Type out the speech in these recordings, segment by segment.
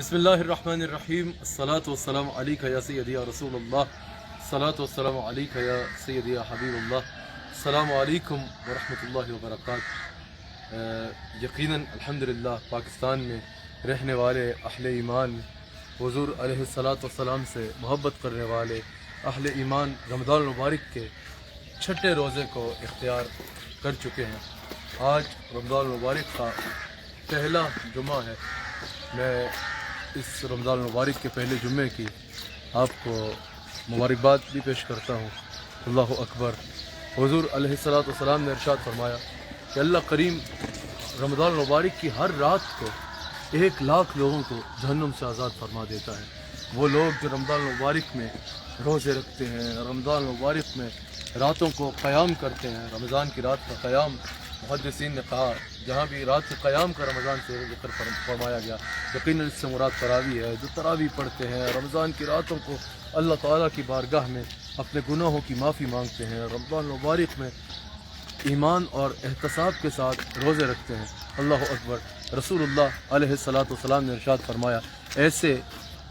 بسم اللہ الرحمن الرحیم الصلاۃ والسلام علیک یا سیدی یا رسول اللہ الصلاۃ والسلام علیک یا سیدی یا حبیب اللہ السلام علیکم ورحمۃ اللہ وبرکاتہ۔ یقیناً الحمدللہ پاکستان میں رہنے والے اہل ایمان حضور علیہ الصلاۃ والسلام سے محبت کرنے والے اہل ایمان رمضان المبارک کے چھٹے روزے کو اختیار کر چکے ہیں۔ آج رمضان المبارک کا پہلا جمعہ ہے۔ میں اس رمضان المبارک کے پہلے جمعے کی آپ کو مبارکباد بھی پیش کرتا ہوں۔ اللہ اکبر۔ حضور علیہ الصلاۃ والسلام نے ارشاد فرمایا کہ اللہ کریم رمضان المبارک کی ہر رات کو 1,00,000 لوگوں کو جہنم سے آزاد فرما دیتا ہے۔ وہ لوگ جو رمضان المبارک میں روزے رکھتے ہیں، رمضان المبارک میں راتوں کو قیام کرتے ہیں۔ رمضان کی رات کا قیام، محدثین نے کہا جہاں بھی رات کے قیام کا رمضان سے ذکر فرمایا گیا، یقیناً اس سے مراد تراویح ہے۔ جو تراویح پڑھتے ہیں، رمضان کی راتوں کو اللہ تعالیٰ کی بارگاہ میں اپنے گناہوں کی معافی مانگتے ہیں، رمضان المبارک میں ایمان اور احتساب کے ساتھ روزے رکھتے ہیں۔ اللہ اکبر۔ رسول اللہ علیہ الصلاۃ والسلام نے ارشاد فرمایا ایسے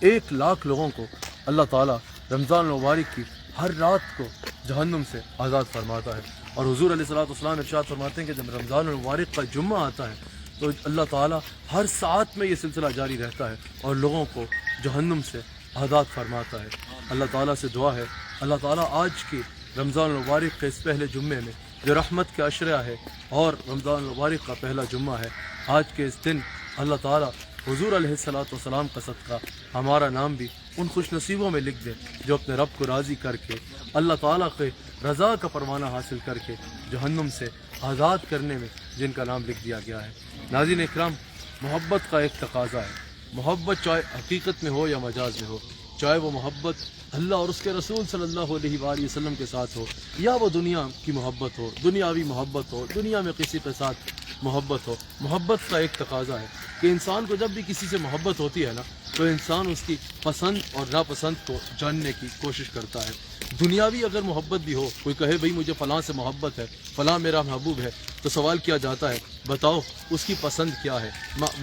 1,00,000 لوگوں کو اللہ تعالیٰ رمضان المبارک کی ہر رات کو جہنم سے آزاد فرماتا ہے۔ اور حضور علیہ الصلاۃ والسلام ارشاد فرماتے ہیں کہ جب رمضان المبارک کا جمعہ آتا ہے تو اللہ تعالیٰ ہر ساعت میں یہ سلسلہ جاری رہتا ہے اور لوگوں کو جہنم سے آزاد فرماتا ہے۔ اللہ تعالیٰ سے دعا ہے اللہ تعالیٰ آج کی رمضان المبارک کے اس پہلے جمعے میں جو رحمت کے عشرہ ہے اور رمضان المبارک کا پہلا جمعہ ہے، آج کے اس دن اللہ تعالیٰ حضور علیہ الصلاۃ والسلام کا صدقہ ہمارا نام بھی ان خوش نصیبوں میں لکھ دے جو اپنے رب کو راضی کر کے اللہ تعالیٰ کے رضا کا پروانہ حاصل کر کے جہنم سے آزاد کرنے میں جن کا نام لکھ دیا گیا ہے۔ ناظرین اکرام، محبت کا ایک تقاضا ہے۔ محبت چاہے حقیقت میں ہو یا مجاز میں ہو، چاہے وہ محبت اللہ اور اس کے رسول صلی اللہ علیہ وآلہ وسلم کے ساتھ ہو یا وہ دنیا کی محبت ہو، دنیاوی محبت ہو، دنیا میں کسی کے ساتھ محبت ہو، محبت کا ایک تقاضا ہے کہ انسان کو جب بھی کسی سے محبت ہوتی ہے نا تو انسان اس کی پسند اور ناپسند کو جاننے کی کوشش کرتا ہے۔ دنیاوی اگر محبت بھی ہو، کوئی کہے بھئی مجھے فلاں سے محبت ہے، فلاں میرا محبوب ہے، تو سوال کیا جاتا ہے بتاؤ اس کی پسند کیا ہے۔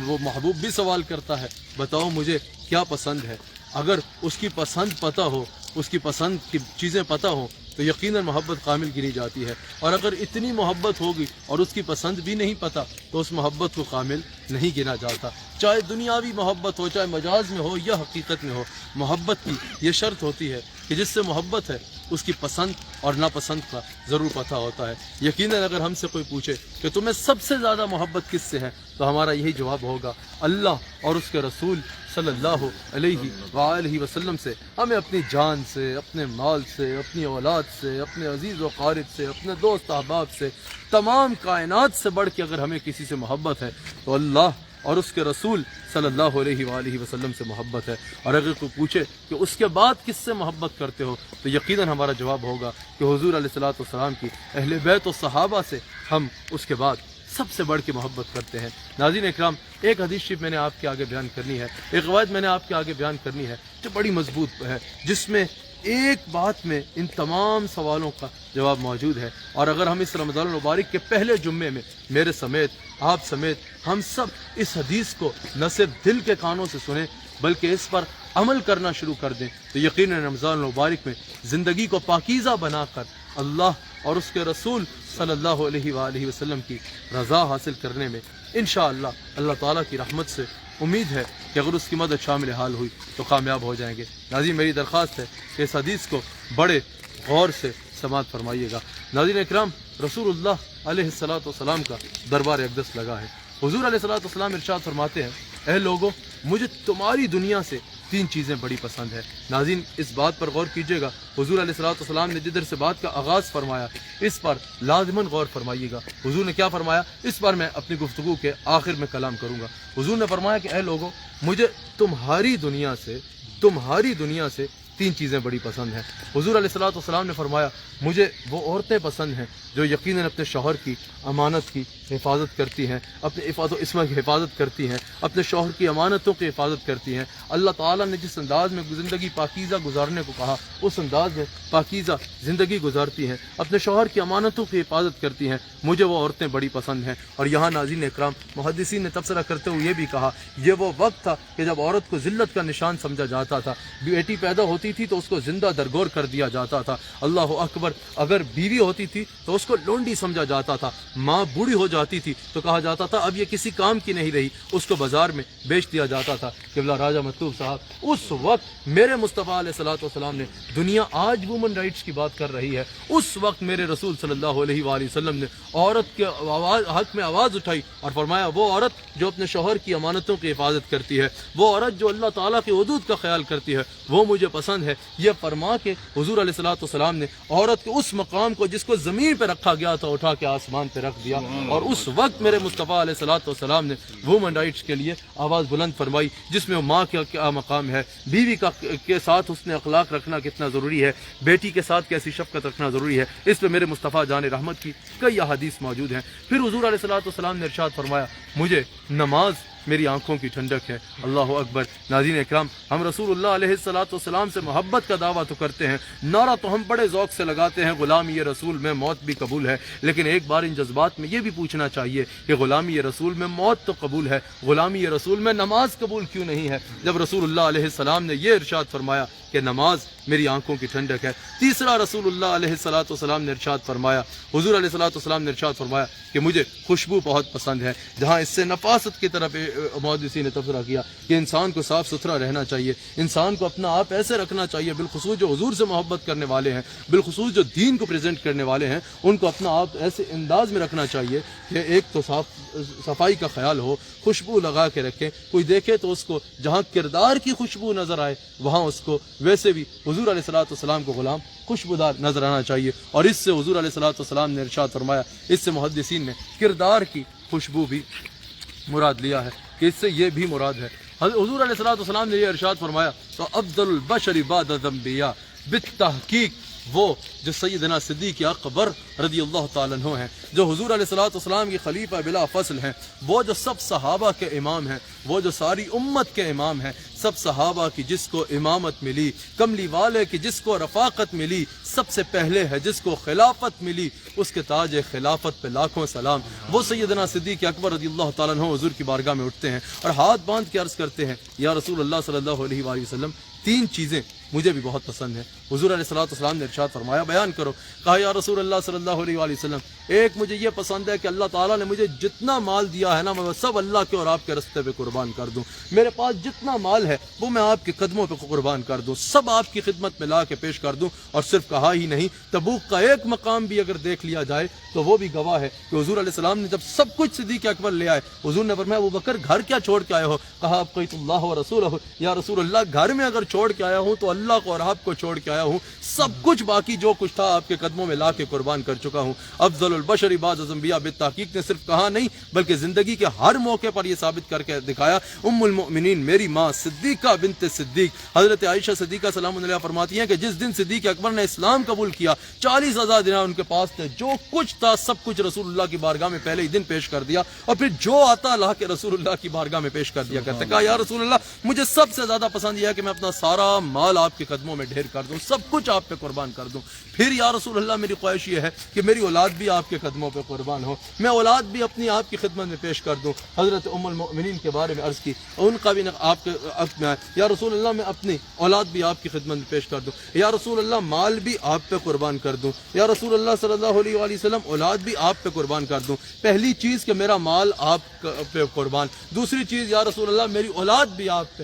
وہ محبوب بھی سوال کرتا ہے بتاؤ مجھے کیا پسند ہے۔ اگر اس کی پسند پتہ ہو، اس کی پسند کی چیزیں پتہ ہوں تو یقیناً محبت کامل گنی جاتی ہے، اور اگر اتنی محبت ہوگی اور اس کی پسند بھی نہیں پتہ تو اس محبت کو کامل نہیں گنا جاتا۔ چاہے دنیاوی محبت ہو، چاہے مجاز میں ہو یا حقیقت میں ہو، محبت کی یہ شرط ہوتی ہے کہ جس سے محبت ہے اس کی پسند اور ناپسند کا ضرور پتہ ہوتا ہے۔ یقیناً اگر ہم سے کوئی پوچھے کہ تمہیں سب سے زیادہ محبت کس سے ہے تو ہمارا یہی جواب ہوگا اللہ اور اس کے رسول صلی اللہ علیہ وآلہ وسلم سے۔ ہمیں اپنی جان سے، اپنے مال سے، اپنی اولاد سے، اپنے عزیز و قارب سے، اپنے دوست احباب سے، تمام کائنات سے بڑھ کے اگر ہمیں کسی سے محبت ہے تو اللہ اور اس کے رسول صلی اللہ علیہ وآلہ وسلم سے محبت ہے۔ اور اگر کوئی پوچھے کہ اس کے بعد کس سے محبت کرتے ہو تو یقیناً ہمارا جواب ہوگا کہ حضور علیہ الصلاۃ والسلام کی اہل بیت و صحابہ سے ہم اس کے بعد سب سے بڑھ کے محبت کرتے ہیں۔ ناظرین اکرام، ایک حدیث شریف میں نے آپ کے آگے بیان کرنی ہے، ایک روایت میں نے آپ کے آگے بیان کرنی ہے جو بڑی مضبوط ہے، جس میں ایک بات میں ان تمام سوالوں کا جواب موجود ہے۔ اور اگر ہم اس رمضان المبارک کے پہلے جمعے میں میرے سمیت، آپ سمیت ہم سب اس حدیث کو نہ صرف دل کے کانوں سے سنیں بلکہ اس پر عمل کرنا شروع کر دیں تو یقیناً رمضان المبارک میں زندگی کو پاکیزہ بنا کر اللہ اور اس کے رسول صلی اللہ علیہ وآلہ وسلم کی رضا حاصل کرنے میں انشاءاللہ اللہ تعالیٰ کی رحمت سے امید ہے کہ اگر اس کی مدد شامل حال ہوئی تو کامیاب ہو جائیں گے۔ ناظرین، میری درخواست ہے کہ اس حدیث کو بڑے غور سے سماعت فرمائیے گا۔ ناظرین اکرام، رسول اللہ علیہ الصلاۃ والسلام کا دربار اقدس لگا ہے۔ حضور علیہ الصلاۃ والسلام ارشاد فرماتے ہیں اے لوگو، مجھے تمہاری دنیا سے 3 چیزیں بڑی پسند ہے۔ ناظرین، اس بات پر غور کیجیے گا، حضور علیہ الصلاۃ والسلام نے جدھر سے بات کا آغاز فرمایا اس پر لازماً غور فرمائیے گا۔ حضور نے کیا فرمایا اس پر میں اپنی گفتگو کے آخر میں کلام کروں گا۔ حضور نے فرمایا کہ اے لوگو، مجھے تمہاری دنیا سے تین چیزیں بڑی پسند ہیں۔ حضور علیہ الصلوۃ والسلام نے فرمایا مجھے وہ عورتیں پسند ہیں جو یقیناً اپنے شوہر کی امانت کی حفاظت کرتی ہیں، اپنے عفت و عصمت کی حفاظت کرتی ہیں، اپنے شوہر کی امانتوں کی حفاظت کرتی ہیں۔ اللہ تعالیٰ نے جس انداز میں زندگی پاکیزہ گزارنے کو کہا اس انداز میں پاکیزہ زندگی گزارتی ہیں، اپنے شوہر کی امانتوں کی حفاظت کرتی ہیں، مجھے وہ عورتیں بڑی پسند ہیں۔ اور یہاں ناظرین اکرام محدثین نے تبصرہ کرتے ہوئے یہ بھی کہا یہ وہ وقت تھا کہ جب عورت کو ذلت کا نشان سمجھا جاتا تھا، بیٹی پیدا ہوتی تھی تو اس کو زندہ درگور کر دیا جاتا تھا، اللہ اکبر، اگر بیوی ہوتی تھی تو اس کو لونڈی سمجھا جاتا تھا، ماں بوڑھی ہو جاتی تھی تو کہا جاتا تھا اب یہ کسی کام کی نہیں رہی، اس کو بازار میں بیچ دیا جاتا تھا۔ قبلہ راجہ مطلوب صاحب اس وقت میرے مصطفیٰ علیہ الصلوۃ والسلام نے، دنیا آج وومن رائٹس کی بات کر رہی ہے، اس وقت میرے رسول صلی اللہ علیہ وآلہ وسلم نے عورت کے حق میں آواز اٹھائی اور فرمایا وہ عورت جو اپنے شوہر کی امانتوں کی حفاظت کرتی ہے، وہ عورت جو اللہ تعالیٰ کے حدود کا خیال کرتی ہے، وہ مجھے پسند ہے۔ یہ فرما کے حضور علیہ الصلوۃ والسلام نے عورت کے اس مقام کو جس کو زمین پہ رکھا گیا تھا اٹھا کے آسمان پہ رکھ دیا، اور اس وقت میرے مصطفیٰ علیہ الصلوۃ والسلام نے وومن رائٹس کے لیے آواز بلند فرمائی، جس میں ماں کا کیا مقام ہے، بیوی کے ساتھ حسن اخلاق رکھنا کتنا ضروری ہے، بیٹی کے ساتھ کیسی شفقت رکھنا ضروری ہے، اس پہ میرے مصطفیٰ جان رحمت کی کئی احادیث موجود ہیں۔ پھر حضور علیہ الصلوۃ والسلام نے ارشاد فرمایا مجھے نماز میری آنکھوں کی ٹھنڈک ہے، اللہ اکبر۔ ناظرین اکرام ہم رسول اللہ علیہ الصلوۃ والسلام سے محبت کا دعویٰ تو کرتے ہیں، نعرہ تو ہم بڑے ذوق سے لگاتے ہیں غلامی رسول میں موت بھی قبول ہے، لیکن ایک بار ان جذبات میں یہ بھی پوچھنا چاہیے کہ غلامی رسول میں موت تو قبول ہے، غلامی رسول میں نماز قبول کیوں نہیں ہے، جب رسول اللہ علیہ السلام نے یہ ارشاد فرمایا کہ نماز میری آنکھوں کی ٹھنڈک ہے۔ تیسرا رسول اللہ علیہ الصلوۃ والسلام نے ارشاد فرمایا، حضور علیہ الصلوۃ والسلام نے ارشاد فرمایا کہ مجھے خوشبو بہت پسند ہے، جہاں اس سے نفاست کی طرف محدثین نے تبصرہ کیا کہ انسان کو صاف ستھرا رہنا چاہیے، انسان کو اپنا آپ ایسے رکھنا چاہیے، بالخصوص جو حضور سے محبت کرنے والے ہیں، بالخصوص جو دین کو پریزنٹ کرنے والے ہیں، ان کو اپنا آپ ایسے انداز میں رکھنا چاہیے کہ ایک تو صفائی کا خیال ہو، خوشبو لگا کے رکھیں، کوئی دیکھے تو اس کو جہاں کردار کی خوشبو نظر آئے وہاں اس کو ویسے بھی حضور علیہ الصلوۃ والسلام کو غلام خوشبودار نظر آنا چاہیے۔ اور اس سے حضور علیہ الصلوۃ والسلام نے ارشاد فرمایا، اس سے محدثین نے کردار کی خوشبو بھی مراد لیا ہے کہ اس سے یہ بھی مراد ہے۔ حضور علیہ الصلوۃ والسلام نے یہ ارشاد فرمایا تو افضل البشر بعد الانبیاء، بالتحقیق وہ جو سیدنا صدیق اکبر رضی اللہ تعالیٰ عنہ ہیں، جو حضور علیہ الصلوۃ والسلام کی خلیفہ بلا فصل ہیں، وہ جو سب صحابہ کے امام ہیں، وہ جو ساری امت کے امام ہیں، سب صحابہ کی جس کو امامت ملی، کملی والے کی جس کو رفاقت ملی، سب سے پہلے ہے جس کو خلافت ملی، اس کے تاج خلافت پہ لاکھوں سلام، وہ سیدنا صدیق اکبر رضی اللہ تعالیٰ عنہ حضور کی بارگاہ میں اٹھتے ہیں اور ہاتھ باندھ کے عرض کرتے ہیں یا رسول اللہ صلی اللہ علیہ وآلہ وسلم تین چیزیں مجھے بھی بہت پسند ہیں۔ حضور علیہ الصلوۃ والسلام نے ارشاد فرمایا بیان کرو، کہا یا رسول اللہ صلی اللہ علیہ وآلہ وسلم ایک مجھے یہ پسند ہے کہ اللہ تعالیٰ نے مجھے جتنا مال دیا ہے نا میں سب اللہ کے اور آپ کے راستے پہ قربان کر دوں، میرے پاس جتنا مال ہے وہ میں آپ کے قدموں پہ قربان کر دوں، سب آپ کی خدمت میں لا کے پیش کر دوں۔ اور صرف کہا ہی نہیں، تبوک کا ایک مقام بھی اگر دیکھ لیا جائے تو وہ بھی گواہ ہے کہ حضور علیہ السلام نے جب سب کچھ صدیق اکبر لے آئے، حضور نے فرمایا ابو بکر گھر کیا چھوڑ کے آئے ہو، کہا ابقیت اللہ و رسولہ، یا رسول اللہ گھر میں اگر چھوڑ کے آیا ہوں تو اللہ کو اور آپ کو چھوڑ کے آیا ہوں، سب کچھ باقی جو کچھ تھا آپ کے قدموں میں لا کے قربان کر چکا ہوں۔ افضل البشر بعد الانبیاء، بالتحقیق نے صرف کہا نہیں بلکہ زندگی کے ہر موقع پر یہ ثابت کر کے دکھایا۔ ام المؤمنین میری ماں صدیقہ بنت صدیق حضرت عائشہ صدیقہ سلام علیہا فرماتی ہیں کہ جس دن صدیق اکبر نے اسلام قبول کیا 40,000 دینار ان کے پاس تھے، جو کچھ تھا سب کچھ رسول اللہ کی بارگاہ میں پہلے ہی دن پیش کر دیا، اور پھر جو آتا لا کے رسول اللہ کی بارگاہ میں پیش کر دیا کرتے، کہا یا رسول اللہ مجھے سب سے زیادہ پسند یہ ہے کہ میں اپنا سارا مال آپ کے قدموں میں ڈھیر کر دوں، سب کچھ آپ پہ قربان کر دوں۔ پھر یا رسول اللہ میری خواہش یہ ہے کہ میری اولاد بھی آپ کے قدموں پہ قربان ہو، میں اولاد بھی اپنی آپ کی خدمت میں پیش کر دوں۔ حضرت ام المؤمنین کے بارے میں عرض کی، ان کا بھی آپ کے میں یا رسول اللہ میں اپنی اولاد بھی آپ کی خدمت میں پیش کر دوں، یا رسول اللہ مال بھی آپ پہ قربان کر دوں، یا رسول اللہ صلی اللہ علیہ وآلہ وسلم اولاد بھی آپ پہ قربان کر دوں۔ پہلی چیز کہ میرا مال آپ پہ قربان، دوسری چیز یا رسول اللہ میری اولاد بھی آپ پہ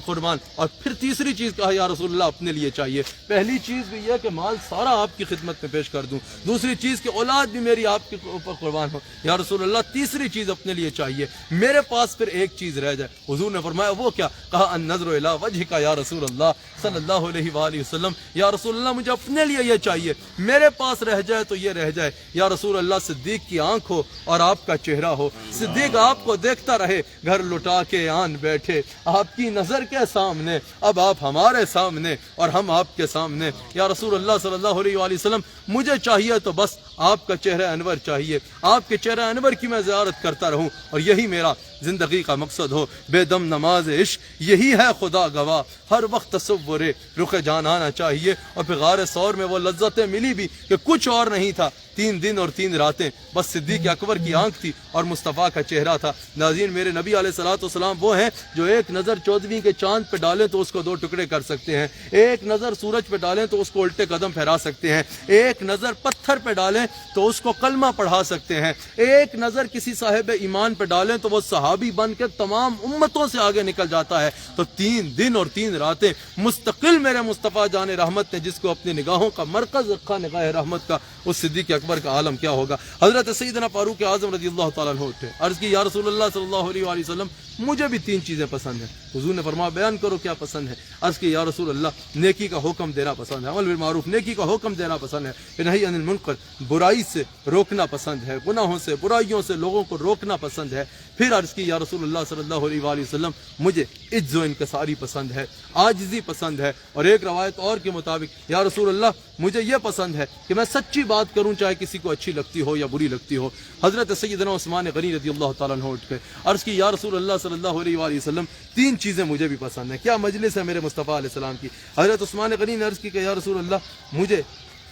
قربان، اور پھر تیسری چیز کہا یا رسول اللہ اپنے لیے چاہیے۔ پہلی چیز بھی یہ کہ مال سارا آپ کی خدمت میں پیش کر دوں، دوسری چیز کہ اولاد بھی میری آپ کے اوپر قربان ہو یا رسول اللہ، تیسری چیز اپنے لیے چاہیے، میرے پاس پھر ایک چیز رہ جائے۔ حضور نے فرمایا وہ کیا؟ کہا النظر الی وجہک یا رسول اللہ صلی اللہ علیہ وآلہ وسلم، یا رسول اللہ مجھے اپنے لیے یہ چاہیے، میرے پاس رہ جائے تو یہ رہ جائے، یا رسول اللہ صدیق کی آنکھ ہو اور آپ کا چہرہ ہو، صدیق آپ کو دیکھتا رہے، گھر لٹا کے آن بیٹھے آپ کی نظر کے سامنے، اب آپ ہمارے سامنے اور ہم آپ کے سامنے، یا رسول اللہ صلی اللہ علیہ وآلہ وسلم مجھے چاہیے تو بس آپ کا چہرہ انور چاہیے، آپ کے چہرہ انور کی میں زیارت کرتا رہوں اور یہی میرا زندگی کا مقصد ہو، بے دم نماز عشق یہی ہے خدا گواہ، ہر وقت تصور رخ جان آنا چاہیے۔ اور پھر غار ثور میں وہ لذتیں ملی بھی کہ کچھ اور نہیں تھا، 3 دن اور 3 راتیں بس صدیق اکبر کی آنکھ تھی اور مصطفیٰ کا چہرہ تھا۔ ناظرین، میرے نبی علیہ الصلوۃ والسلام وہ ہیں جو ایک نظر 14ویں کے چاند پہ ڈالیں تو اس کو 2 ٹکڑے کر سکتے ہیں، ایک نظر سورج پہ ڈالیں تو اس کو الٹے قدم پھیرا سکتے ہیں، ایک نظر پتھر پہ ڈالیں تو اس کو کلمہ پڑھا سکتے ہیں، ایک نظر کسی صاحب ایمان پہ ڈالیں تو وہ صحابی بن کے تمام امتوں سے آگے نکل جاتا ہے۔ تو 3 دن اور 3 راتیں مستقل میرے مصطفیٰ جان رحمت نے جس کو اپنی نگاہوں کا مرکز رکھا، نگاہ رحمت کا، اس صدیق اکبر کا عالم کیا ہوگا۔ حضرت سیدنا فاروق اعظم رضی اللہ تعالیٰ عنہ اٹھے، عرض کی یا رسول اللہ صلی اللہ علیہ وآلہ وسلم مجھے بھی 3 چیزیں پسند ہیں۔ حضور نے فرمایا بیان کرو کیا پسند ہے؟ عرض کی یا رسول اللہ نیکی کا حکم دینا پسند ہے، امر بالمعروف نیکی کا حکم دینا پسند ہے، نہی عن المنکر برائی سے روکنا پسند ہے، گناہوں سے برائیوں سے لوگوں کو روکنا پسند ہے۔ پھر عرض کی یا رسول اللہ صلی اللہ علیہ وآلہ وسلم مجھے عجز و انکساری پسند ہے، عاجزی پسند ہے، اور ایک روایت اور کے مطابق یا رسول اللہ مجھے یہ پسند ہے کہ میں سچی بات کروں چاہے کسی کو اچھی لگتی ہو یا بری لگتی ہو۔ حضرت سیدنا عثمان غنی رضی اللہ تعالیٰ عنہ اٹھ کے عرض کی یا رسول اللہ صلی اللہ علیہ وآلہ وسلم 3 چیزیں مجھے بھی پسند ہیں۔ کیا مجلس ہے میرے مصطفیٰ علیہ السلام کی۔ حضرت عثمان غنی نے عرض کی کہ یا رسول اللہ مجھے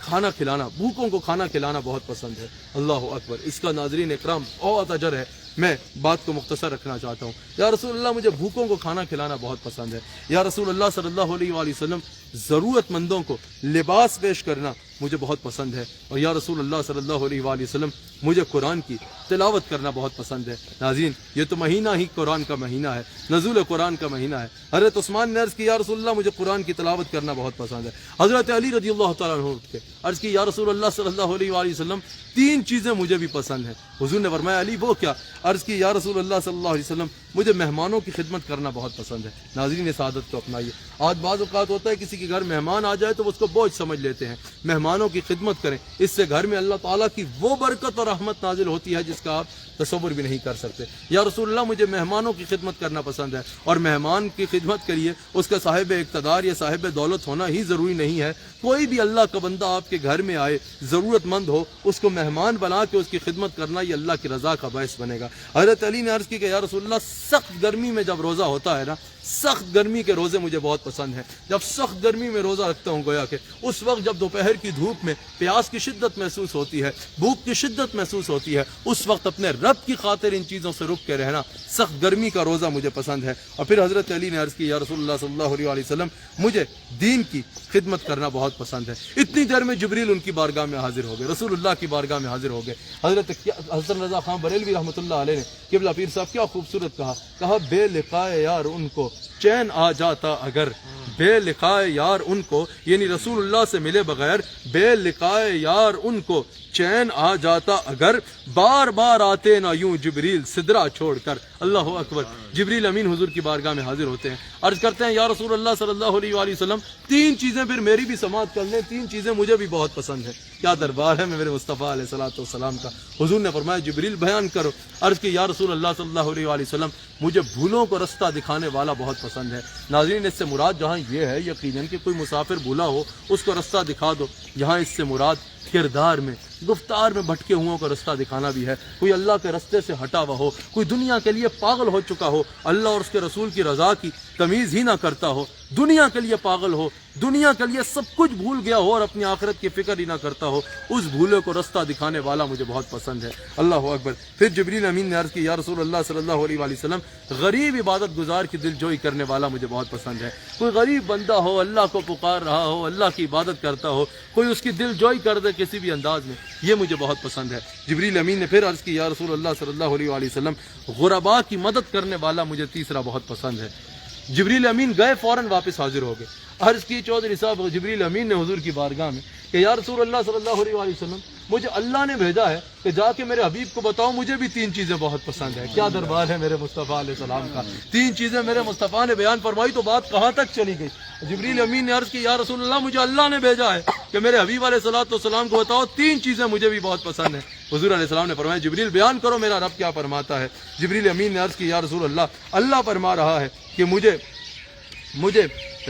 کھانا کھلانا، بھوکوں کو کھانا کھلانا بہت پسند ہے۔ اللہ اکبر، اس کا ناظرین اکرام بہت اجر ہے، میں بات کو مختصر رکھنا چاہتا ہوں۔ یا رسول اللہ مجھے بھوکوں کو کھانا کھلانا بہت پسند ہے۔ یا رسول اللہ صلی اللہ علیہ وآلہ وسلم ضرورت مندوں کو لباس پیش کرنا مجھے بہت پسند ہے، اور یا رسول اللہ صلی اللہ علیہ وآلہ وسلم مجھے قرآن کی تلاوت کرنا بہت پسند ہے۔ ناظرین، یہ تو مہینہ ہی قرآن کا مہینہ ہے، نزول قرآن کا مہینہ ہے۔ حضرت عثمان نے عرض کی یا رسول اللہ مجھے قرآن کی تلاوت کرنا بہت پسند ہے۔ حضرت علی رضی اللہ تعالیٰ عنہ اٹھ کے عرض کی یا رسول اللہ صلی اللہ علیہ وآلہ وسلم 3 چیزیں مجھے بھی پسند ہیں۔ حضور نے فرمایا علی وہ کیا؟ عرض کی یا رسول اللہ صلی اللہ علیہ وسلم مجھے مہمانوں کی خدمت کرنا بہت پسند ہے۔ ناظرین، اس عادت کو اپنائیے۔ آج بعض اوقات ہوتا ہے کسی کے گھر مہمان آ جائے تو اس کو بوجھ سمجھ لیتے ہیں، مہمانوں کی خدمت کریں، اس سے گھر میں اللہ تعالیٰ کی وہ برکت اور رحمت نازل ہوتی ہے جس کا آپ تصور بھی نہیں کر سکتے۔ یا رسول اللہ مجھے مہمانوں کی خدمت کرنا پسند ہے، اور مہمان کی خدمت کے لیے اس کا صاحب اقتدار یا صاحب دولت ہونا ہی ضروری نہیں ہے، کوئی بھی اللہ کا بندہ آپ کے گھر میں آئے، ضرورت مند ہو، اس کو مہمان بنا کے اس کی خدمت کرنا یہ اللہ کی رضا کا باعث بنے گا۔ حضرت علی نے عرض کی کہ یا رسول اللہ سخت گرمی میں جب روزہ ہوتا ہے نا، سخت گرمی کے روزے مجھے بہت پسند ہیں۔ جب سخت گرمی میں روزہ رکھتا ہوں گویا کہ اس وقت جب دوپہر کی دھوپ میں پیاس کی شدت محسوس ہوتی ہے، بھوک کی شدت محسوس ہوتی ہے، اس وقت اپنے رب کی خاطر ان چیزوں سے رک کے رہنا، سخت گرمی کا روزہ مجھے پسند ہے۔ اور پھر حضرت علی نے عرض کی یا رسول اللہ صلی اللہ علیہ وآلہ وسلم مجھے دین کی خدمت کرنا بہت پسند ہے۔ اتنی دیر میں جبریل ان کی بارگاہ میں حاضر ہو گئے، رسول اللہ کی بارگاہ میں حاضر ہو گئے۔ حضرت حسن رضا خان بریلوی رحمۃ اللہ علیہ نے قبلہ پیر صاحب کیا خوبصورت کہا بے لقائے یار ان کو چین آ جاتا اگر، بے لقائے یار ان کو، یعنی رسول اللہ سے ملے بغیر بے لقائے یار ان کو چین آ جاتا اگر، بار بار آتے نہ یوں جبریل سدرا چھوڑ کر۔ اللہ اکبر، جبریل امین حضور کی بارگاہ میں حاضر ہوتے ہیں، عرض کرتے ہیں یا رسول اللہ صلی اللہ علیہ وآلہ وسلم 3 چیزیں پھر میری بھی سماعت کر لیں، 3 چیزیں مجھے بھی بہت پسند ہیں۔ کیا دربار ہے میرے مصطفیٰ علیہ الصلوۃ والسلام کا۔ حضور نے فرمایا جبریل بیان کرو۔ عرض کی یا رسول اللہ صلی اللہ علیہ وآلہ وسلم مجھے بھولوں کو رستہ دکھانے والا بہت پسند ہے۔ ناظرین، اس سے مراد جہاں یہ ہے یقیناً کہ کوئی مسافر بھولا ہو اس کو رستہ دکھا دو، یہاں اس سے مراد کردار میں، گفتار میں بھٹکے ہوں کو رستہ دکھانا بھی ہے۔ کوئی اللہ کے رستے سے ہٹا ہوا ہو، کوئی دنیا کے لیے پاگل ہو چکا ہو، اللہ اور اس کے رسول کی رضا کی تمیز ہی نہ کرتا ہو، دنیا کے لیے پاگل ہو، دنیا کے لیے سب کچھ بھول گیا ہو اور اپنی آخرت کی فکر ہی نہ کرتا ہو، اس بھولے کو رستہ دکھانے والا مجھے بہت پسند ہے۔ اللہ اکبر۔ پھر جبریل امین نے عرض کی یا رسول اللہ صلی اللہ علیہ وآلہ وسلم غریب عبادت گزار کی دل جوئی کرنے والا مجھے بہت پسند ہے۔ کوئی غریب بندہ ہو، اللہ کو پکار رہا ہو، اللہ کی عبادت کرتا ہو، کوئی اس کی دل جوئی کر دے کسی بھی انداز میں، یہ مجھے بہت پسند ہے۔ جبریل امین نے پھر عرض کی یا رسول اللہ صلی اللہ علیہ وآلہ وسلم غرباء کی مدد کرنے والا مجھے تیسرا بہت پسند ہے۔ جبریل امین گئے، فوراً واپس حاضر ہو گئے۔ عرض کی چودھری صاحب جبریل امین نے حضور کی بارگاہ میں کہ یا رسول اللہ صلی اللہ علیہ وآلہ وسلم مجھے اللہ نے بھیجا ہے کہ جا کے میرے حبیب کو بتاؤ مجھے بھی 3 چیزیں بہت پسند ہیں۔ کیا دربار ہے میرے مصطفیٰ علیہ السلام کا، 3 چیزیں میرے مصطفیٰ نے بیان فرمائی تو بات کہاں تک چلی گئی۔ جبریل امین نے عرض کی یا رسول اللہ مجھے اللہ نے بھیجا ہے کہ میرے حبیب علیہ السلام کو بتاؤ 3 چیزیں مجھے بھی بہت پسند ہیں۔ حضور علیہ السلام نے فرمایا جبریل بیان کرو میرا رب کیا فرماتا ہے۔ جبریل امین نے عرض کی یا رسول اللہ فرما رہا ہے کہ مجھے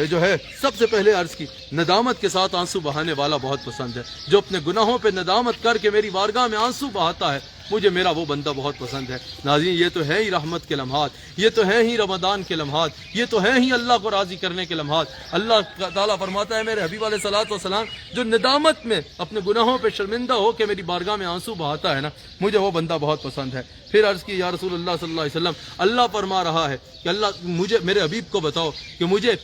جو ہے سب سے پہلے عرض کی ندامت کے ساتھ آنسو بہانے والا بہت پسند ہے، جو اپنے گناہوں پہ ندامت کر کے میری بارگاہ میں آنسو بہاتا ہے مجھے میرا وہ بندہ بہت پسند ہے۔ ناظرین یہ تو ہے ہی رحمت کے لمحات، یہ تو ہے ہی رمضان کے لمحات، یہ تو ہے ہی اللہ کو راضی کرنے کے لمحات۔ اللہ تعالیٰ فرماتا ہے میرے حبیب علیہ السلام جو ندامت میں اپنے گناہوں پہ شرمندہ ہو کے میری بارگاہ میں آنسو بہاتا ہے نا مجھے وہ بندہ بہت پسند ہے۔ پھر عرض کی یا رسول اللہ صلی اللہ علیہ وسلم اللہ فرما رہا ہے کہ اللہ مجھے میرے حبیب کو بتاؤ کہ مجھے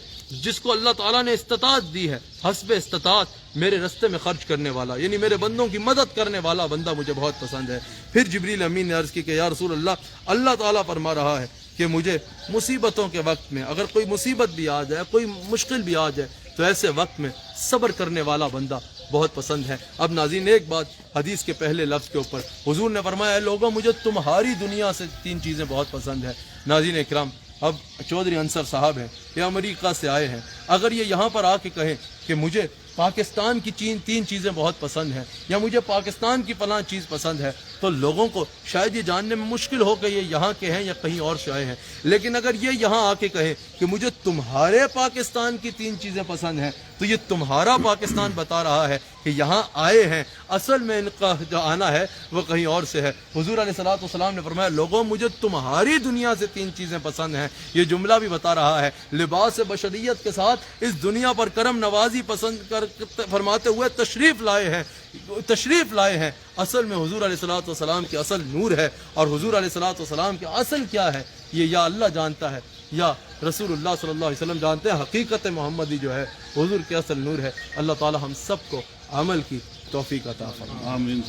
جس کو اللہ تعالیٰ نے استطاعت دی ہے حسب استطاعت میرے رستے میں خرچ کرنے والا، یعنی میرے بندوں کی مدد کرنے والا بندہ مجھے بہت پسند ہے۔ پھر جبریل امین نے عرض کی کہ یا رسول اللہ تعالیٰ فرما رہا ہے کہ مجھے مصیبتوں کے وقت میں اگر کوئی مصیبت بھی آ جائے، کوئی مشکل بھی آ جائے تو ایسے وقت میں صبر کرنے والا بندہ بہت پسند ہے۔ اب ناظرین ایک بات حدیث کے پہلے لفظ کے اوپر حضور نے فرمایا ہے لوگوں مجھے تمہاری دنیا سے 3 چیزیں بہت پسند ہے۔ ناظرین اکرام اب چودھری انصر صاحب ہیں یہ امریکہ سے آئے ہیں، اگر یہ یہاں پر آ کے کہیں کہ مجھے پاکستان کی 3 چیزیں بہت پسند ہیں یا مجھے پاکستان کی فلاں چیز پسند ہے تو لوگوں کو شاید یہ جاننے میں مشکل ہو کہ یہ یہاں کے ہیں یا کہیں اور سے آئے ہیں، لیکن اگر یہ یہاں آ کے کہیں کہ مجھے تمہارے پاکستان کی 3 چیزیں پسند ہیں تو یہ تمہارا پاکستان بتا رہا ہے کہ یہاں آئے ہیں، اصل میں ان کا جو آنا ہے وہ کہیں اور سے ہے۔ حضور علیہ السلام نے فرمایا لوگوں مجھے تمہاری دنیا سے 3 چیزیں پسند ہیں، یہ جملہ بھی بتا رہا ہے لباس بشریت کے ساتھ اس دنیا پر کرم نوازی پسند کر فرماتے ہوئے تشریف لائے ہیں۔ اصل میں حضور علیہ السلام کی اصل نور ہے، اور حضور علیہ السلام کی اصل کیا ہے یہ یا اللہ جانتا ہے یا رسول اللہ صلی اللہ علیہ وسلم جانتے ہیں۔ حقیقت محمدی جو ہے حضور کے اصل نور ہے۔ اللہ تعالی ہم سب کو عمل کی توفیق عطا فرمائے۔ آمین۔